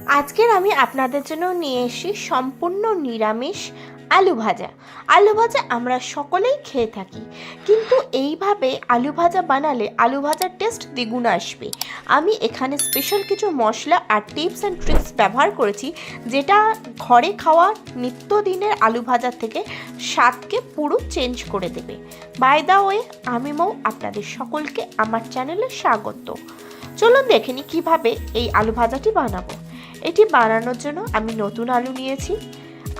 আজকের আমি আপনাদের জন্য নিয়ে এসেছি সম্পূর্ণ নিরামিষ আলু ভাজা। আলু ভাজা আমরা সকলেই খেয়ে থাকি, কিন্তু এইভাবে আলু ভাজা বানালে আলু ভাজার টেস্ট দ্বিগুণ আসবে। আমি এখানে স্পেশাল কিছু মশলা আর টিপস অ্যান্ড ট্রিক্স ব্যবহার করেছি, যেটা ঘরে খাওয়া নিত্যদিনের আলু ভাজার থেকে স্বাদকে পুরো চেঞ্জ করে দেবে। বাই দ্য ওয়ে, আমি মৌ, আপনাদের সকলকে আমার চ্যানেলে স্বাগত। চলুন দেখে নিই কীভাবে এই আলু ভাজাটি বানাবো। এটি বানানোর জন্য আমি নতুন আলু নিয়েছি।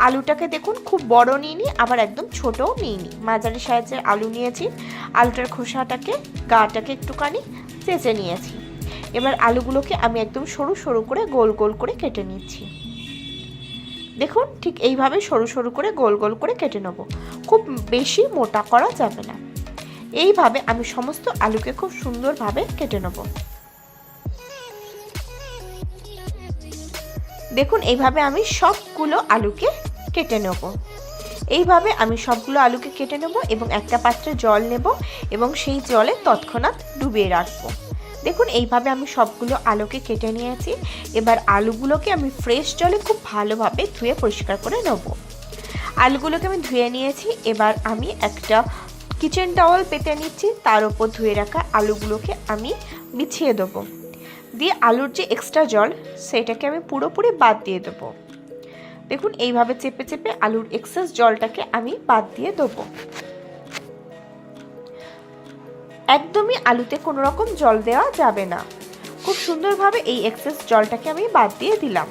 আলুটাকে দেখুন, খুব বড় নিইনি, আবার একদম ছোটও নিইনি, মাঝারি সাইজের আলু নিয়েছি। আলুটার খোসাটাকে, গাটাকে একটুখানি চেঁচে নিয়েছি। এবার আলুগুলোকে আমি একদম সরু সরু করে গোল গোল করে কেটে নিচ্ছি। দেখুন, ঠিক এইভাবে সরু সরু করে গোল গোল করে কেটে নেব। খুব বেশি মোটা করা যাবে না। এইভাবে আমি সমস্ত আলুকে খুব সুন্দরভাবে কেটে নেব। দেখুন, এইভাবে আমি সবগুলো আলুকে কেটে নেব। এইভাবে আমি সবগুলো আলুকে কেটে নেব এবং একটা পাত্রে জল নেব এবং সেই জলে তৎক্ষণাৎ ডুবিয়ে রাখবো। দেখুন, এইভাবে আমি সবগুলো আলুকে কেটে নিয়েছি। এবার আলুগুলোকে আমি ফ্রেশ জলে খুব ভালোভাবে ধুয়ে পরিষ্কার করে নেব। আলুগুলোকে আমি ধুয়ে নিয়েছি। এবার আমি একটা কিচেন টাওয়াল পেতে নিচ্ছি, তার উপর ধুয়ে রাখা আলুগুলোকে আমি বিছিয়ে দেবো। দিয়ে আলুর যে এক্সট্রা জল, সেটাকে আমি পুরোপুরি বাদ দিয়ে দেবো। দেখুন, এইভাবে চেপে চেপে আলুর এক্সেস জলটাকে আমি বাদ দিয়ে দেবো। একদমই আলুতে কোনো রকম জল দেওয়া যাবে না। খুব সুন্দরভাবে এই এক্সেস জলটাকে আমি বাদ দিয়ে দিলাম।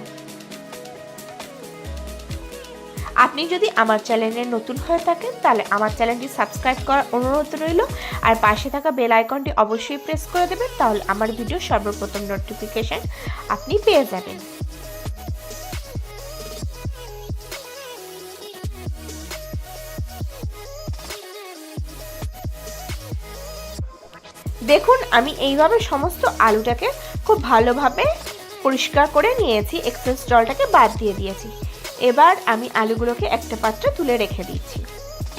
আপনি যদি আমার চ্যানেলে নতুন হয়ে থাকেন, তাহলে আমার চ্যানেলটি সাবস্ক্রাইব করার অনুরোধ রইল, আর পাশে থাকা বেল আইকনটি অবশ্যই প্রেস করে দেবেন, তাহলে আমার ভিডিও সর্বপ্রথম নোটিফিকেশন আপনি পেয়ে যাবেন। দেখুন, আমি এইভাবে সমস্ত আলুটাকে খুব ভালোভাবে পরিষ্কার করে নিয়েছি, এক্সেস জলটাকে বাদ দিয়ে দিয়েছি। এবার আমি আলুগুলোকে একটা পাত্রে তুলে রেখে দিচ্ছি।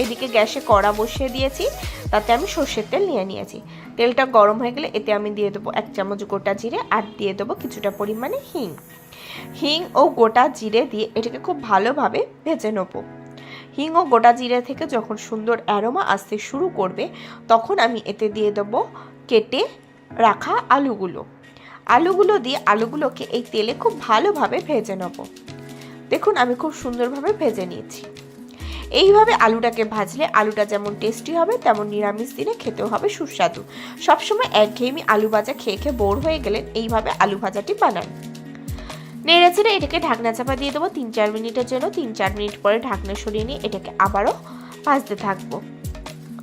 এদিকে গ্যাসে কড়া বসিয়ে দিয়েছি, তাতে আমি সর্ষের তেল নিয়ে নিয়েছি। তেলটা গরম হয়ে গেলে এতে আমি দিয়ে দেবো 1 চামচ গোটা জিরে, আর দিয়ে দেবো কিছুটা পরিমাণে হিং ও গোটা জিরে দিয়ে এটাকে খুব ভালোভাবে ভেজে নেব। হিং ও গোটা জিরে থেকে যখন সুন্দর অ্যারোমা আসতে শুরু করবে, তখন আমি এতে দিয়ে দেবো কেটে রাখা আলুগুলো দিয়ে আলুগুলোকে এই তেলে খুব ভালোভাবে ভেজে নেব। দেখুন, আমি খুব সুন্দরভাবে ভেজে নিয়েছি। এইভাবে আলুটাকে ভাজলে আলুটা যেমন টেস্টি হবে, তেমন নিরামিষ দিনে খেতেও হবে সুস্বাদু। সবসময় একঘেয়েমি আলু ভাজা খেয়ে খেয়ে বোর হয়ে গেলেন, এইভাবে আলু ভাজাটি বানান। নেড়ে চেড়ে এটাকে ঢাকনা চাপা দিয়ে দেবো 3-4 মিনিটের জন্য। 3-4 মিনিট পরে ঢাকনা সরিয়ে নিয়ে এটাকে আবারও ভাজতে থাকবো।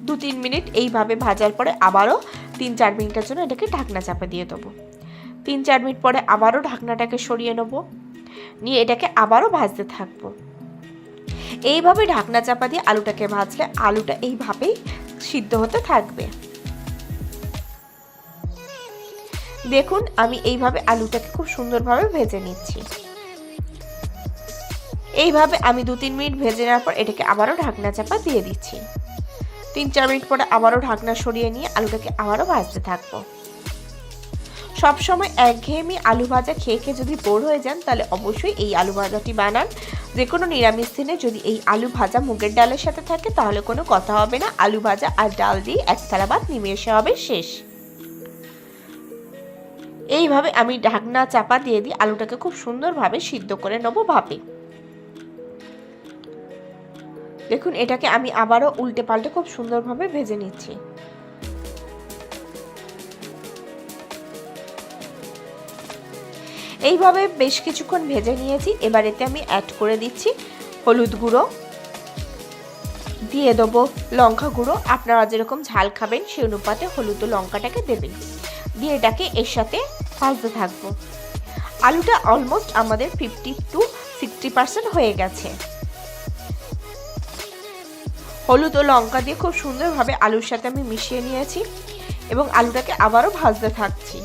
2-3 মিনিট এইভাবে ভাজার পরে আবারও 3-4 মিনিটের জন্য এটাকে ঢাকনা চাপা দিয়ে দেবো। 3-4 মিনিট পরে আবারও ঢাকনাটাকে সরিয়ে নেব, নিয়ে এটাকে আবারও ভাজতে থাকবো। এইভাবে ঢাকনা চাপা দিয়ে আলুটাকে ভাজলে আলুটা এইভাবেই সিদ্ধ হতে থাকবে। দেখুন, আমি এইভাবে আলুটাকে খুব সুন্দরভাবে ভেজে নিচ্ছি। এইভাবে আমি 2-3 মিনিট ভেজে নেওয়ার পর এটাকে আবারও ঢাকনা চাপা দিয়ে দিচ্ছি। 3-4 মিনিট পরে আবারও ঢাকনা সরিয়ে নিয়ে আলুটাকে আবারও ভাজতে থাকবো। সবসময় একঘেয়েমি আলু ভাজা খেয়ে খেয়ে যদি বোর হয়ে যান, তাহলে অবশ্যই এই আলু ভাজাটি বানান। যে কোনো নিরামিষ দিনে যদি এই আলু ভাজা মুগের ডালের সাথে থাকে, তাহলে কোনো কথা হবে না। আলু ভাজা আর ডাল দিয়ে এক থালা ভাত নিমেষে হবে শেষ। এইভাবে আমি ঢাকনা চাপা দিয়ে দিই, আলুটাকে খুব সুন্দরভাবে সিদ্ধ করে নেবো ভাপে। দেখুন, এটাকে আমি আবারও উল্টে পাল্টে খুব সুন্দরভাবে ভেজে নিচ্ছি। এইভাবে বেশ কিছুক্ষণ ভেজে নিয়েছি। এবার এতে আমি অ্যাড করে দিচ্ছি হলুদ গুঁড়ো, দিয়ে দেবো লঙ্কা গুঁড়ো। আপনারা যেরকম ঝাল খাবেন সেই অনুপাতে হলুদ ও লঙ্কাটাকে দেবেন। দিয়ে এটাকে এর সাথে ভাজতে থাকবো। আলুটা অলমোস্ট আমাদের 50-60% হয়ে গেছে। হলুদ ও লঙ্কা দিয়ে খুব সুন্দরভাবে আলুর সাথে আমি মিশিয়ে নিয়েছি এবং আলুটাকে আবারও ভাজতে থাকছি।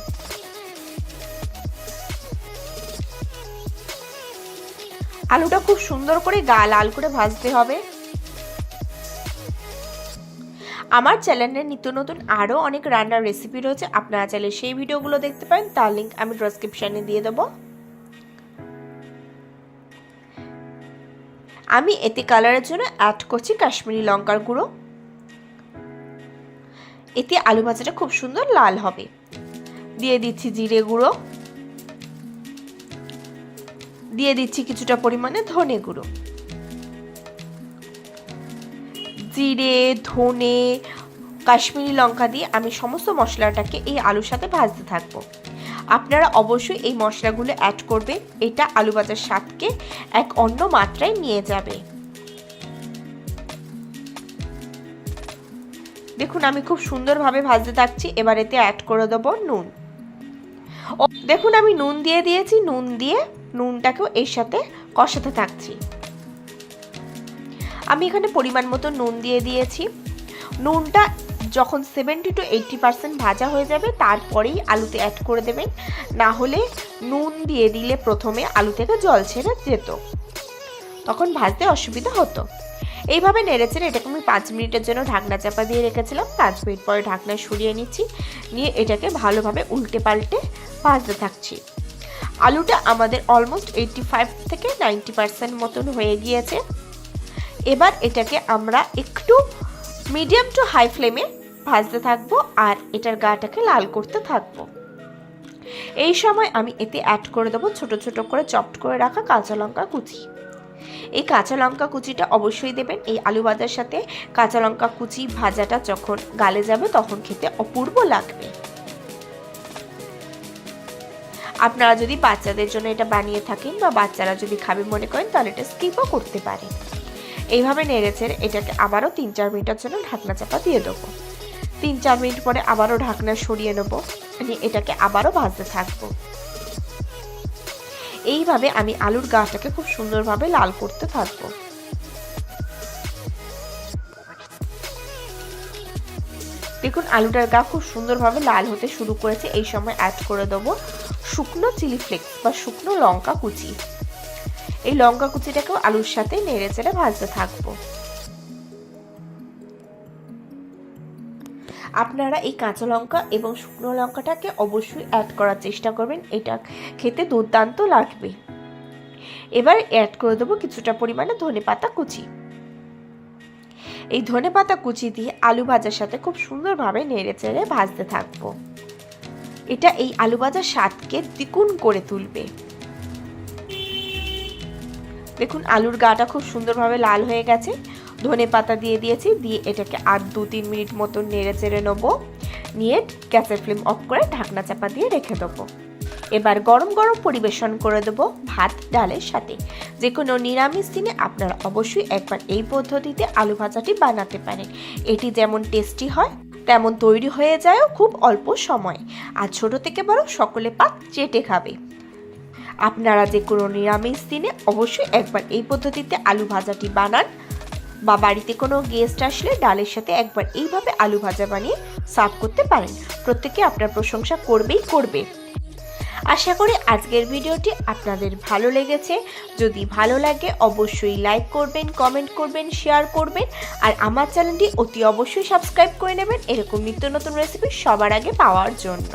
আলুটা খুব সুন্দর করে লাল করে ভাজতে হবে। আমার চ্যানেলে নিত্য নতুন আরও অনেক রান্নার রেসিপি রয়েছে, আপনারা চাইলে সেই ভিডিওগুলো দেখতে পারেন, তার লিঙ্ক আমি ডেসক্রিপশনে দিয়ে দেবো। আমি এতে কালারের জন্য অ্যাড করছি কাশ্মীরি লঙ্কার গুঁড়ো। এতে আলু ভাজাটা খুব সুন্দর লাল হবে। দিয়ে দিচ্ছি জিরে গুঁড়ো, দিয়ে দিচ্ছি কিছুটা পরিমাণে ধনে গুঁড়ো। জিরে, ধনে, কাশ্মীরি লঙ্কা দিয়ে আমি সমস্ত মশলাটাকে এই আলুর সাথে ভাজতে থাকবো। আপনারা অবশ্যই এই মশলাগুলো অ্যাড করবেন, এটা আলু ভাজার স্বাদকে এক অন্য মাত্রায় নিয়ে যাবে। দেখুন আমি খুব সুন্দরভাবে ভাজতে থাকছি। এবার এতে অ্যাড করে দেবো নুন। দেখুন আমি নুন দিয়ে দিয়েছি, নুন দিয়ে নুনটাকেও এর সাথে কষাতে থাকছি। আমি এখানে পরিমাণ মতো নুন দিয়ে দিয়েছি। নুনটা যখন 70 to 80% ভাজা হয়ে যাবে তারপরেই আলুতে অ্যাড করে দেবেন, না হলে নুন দিয়ে দিলে প্রথমে আলু থেকে জল ছেড়ে যেত, তখন ভাজতে অসুবিধা হতো। এইভাবে নেড়েচেড়ে এটাকে আমি 5 মিনিটের জন্য ঢাকনা চাপা দিয়ে রেখেছিলাম। 5 মিনিট পরে ঢাকনা সরিয়ে নিচ্ছি, নিয়ে এটাকে ভালোভাবে উল্টে পাল্টে ভাজতে থাকছি। আলুটা আমাদের অলমোস্ট 85 থেকে 90% মতন হয়ে গিয়েছে। এবার এটাকে আমরা একটু মিডিয়াম টু হাই ফ্লেমে ভাজতে থাকবো আর এটার গাটাকে লাল করতে থাকবো। এই সময় আমি এতে অ্যাড করে দেবো ছোট ছোট করে চপড করে রাখা কাঁচা লঙ্কা কুচি। এই কাঁচা লঙ্কা কুচিটা অবশ্যই দেবেন। এই আলু ভাজার সাথে কাঁচা লঙ্কা কুচি ভাজাটা যখন গালে যাবে তখন খেতে অপূর্ব লাগবে। আপনারা যদি বাচ্চাদের জন্য এটা বানিয়ে থাকেন বা বাচ্চারা যদি খাবে মনে করেন তাহলে এটা স্কিপও করতে পারেন। এইভাবে নেড়েচেড়ে এটাকে আবারও 3-4 মিনিটের জন্য ঢাকনা চাপা দিয়ে দেবো। 3-4 মিনিট পরে আবারও ঢাকনা সরিয়ে নেবো, এটাকে আবারও ভাজতে থাকবো। এইভাবে আমি আলুর গাটাকে খুব সুন্দরভাবে লাল করতে থাকবো। দেখুন আলুটার গা খুব সুন্দরভাবে লাল হতে শুরু করেছে। এই সময় অ্যাড করে দেবো শুকনো চিলি ফ্লেক্স বা শুকনো লঙ্কা কুচি। এই লঙ্কা কুচিটাকেও আলুর সাথে নেড়েচেড়ে ভাজতে থাকবো। আপনারা এই কাঁচা লঙ্কা এবং শুকনো লঙ্কাটাকে অবশ্যই অ্যাড করার চেষ্টা করবেন, এটা খেতে দুর্দান্ত লাগবে। এবার অ্যাড করে দেবো কিছুটা পরিমাণে ধনেপাতা কুচি। এই ধনেপাতা কুচি দিয়ে আলু ভাজার সাথে খুব সুন্দরভাবে নেড়েচেড়ে ভাজতে থাকবো। এটা এই আলু ভাজার স্বাদকে দ্বিগুণ করে তুলবে। দেখুন আলুর গাটা খুব সুন্দরভাবে লাল হয়ে গেছে। ধনেপাতা দিয়ে দিয়েছি, দিয়ে এটাকে আর 2-3 মিনিট মতো নেড়ে চেড়ে নেবো। নিয়ে গ্যাসের ফ্লেম অফ করে ঢাকনা চাপা দিয়ে রেখে দেবো। এবার গরম গরম পরিবেশন করে দেবো ভাত ডালের সাথে। যে কোনো নিরামিষ দিনে আপনারা অবশ্যই একবার এই পদ্ধতিতে আলু ভাজাটি বানাতে পারেন। এটি যেমন টেস্টি হয় তেমন তৈরি হয়ে যায়ও খুব অল্প সময়, আর ছোট থেকে বড় সকলে পাত চেটে খাবে। আপনারা যে কোনো নিরামিষ দিনে অবশ্যই একবার এই পদ্ধতিতে আলু ভাজাটি বানান, বা বাড়িতে কোনো গেস্ট আসলে ডালের সাথে একবার এইভাবে আলু ভাজা বানিয়ে সার্ভ করতে পারেন। প্রত্যেকে আপনার প্রশংসা করবেই করবে। আশা করি আজকের ভিডিওটি আপনাদের ভালো লেগেছে। যদি ভালো লাগে অবশ্যই লাইক করবেন, কমেন্ট করবেন, শেয়ার করবেন, আর আমার চ্যানেলটি অতি অবশ্যই সাবস্ক্রাইব করে নেবেন এরকম নিত্য নতুন রেসিপি সবার আগে পাওয়ার জন্য।